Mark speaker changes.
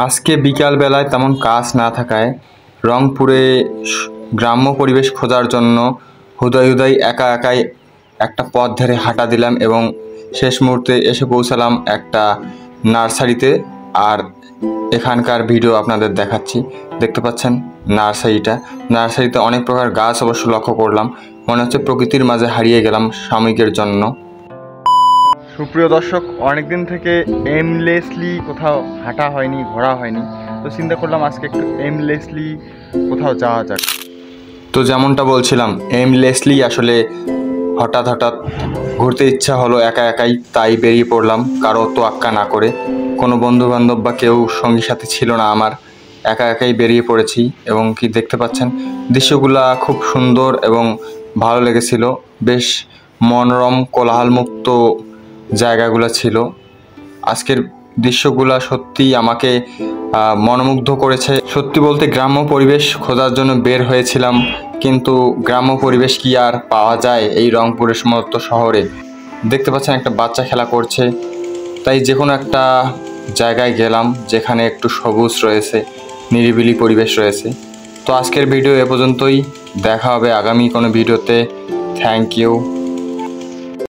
Speaker 1: আজকে বিকাল বেলায় তেমন কাজ না থাকায় রংপুরে গ্রাম্য পরিবেশ খোঁজার জন্য হুদাই একা একাই একটা পথ ধরে হাঁটা দিলাম এবং শেষ মুহূর্তে এসে পৌঁছালাম একটা নার্সারিতে। আর এখানকার ভিডিও আপনাদের দেখাচ্ছি। দেখতে পাচ্ছেন নার্সারিতে অনেক প্রকার গাছ অবশ্য লক্ষ্য করলাম। মনে হচ্ছে প্রকৃতির মাঝে হারিয়ে গেলাম সাময়িকের জন্য। সুপ্রিয় দর্শক, অনেকদিন থেকে এমলেসলি কোথাও হাঁটা হয়নি, ঘোরা হয়নি, তো চিন্তা করলাম আজকে একটু এমলেসলি কোথাও যাওয়া যাক। তো যেমনটা বলছিলাম, এমলেসলি আসলে হঠাৎ ঘুরতে ইচ্ছা হলো একা একাই, তাই বেরিয়ে পড়লাম কারো তোয়াক্কা না করে। কোনো বন্ধু বান্ধব বা কেউ সঙ্গী সাথী ছিল না আমার, একা একাই বেরিয়ে পড়েছি। এবং কি দেখতে পাচ্ছেন, দৃশ্যগুলা খুব সুন্দর এবং ভালো লেগেছিল। বেশ মনোরম কোলাহলমুক্ত জায়গাগুলো ছিল। আজকের দৃশ্যগুলা সত্যি আমাকে মনোমুগ্ধ করেছে। সত্যি বলতে গ্রাম্য পরিবেশ খোঁজার জন্য বের হয়েছিলাম, কিন্তু গ্রাম্য পরিবেশ কি আর পাওয়া যায় এই রংপুরের মতো শহরে? দেখতে পাচ্ছেন একটা বাচ্চা খেলা করছে, তাই যে কোনো একটা জায়গায় গেলাম যেখানে একটু সবুজ রয়েছে, নিরিবিলি পরিবেশ রয়েছে। তো আজকের ভিডিও এ পর্যন্তই, দেখা হবে আগামী কোনো ভিডিওতে। Thank you.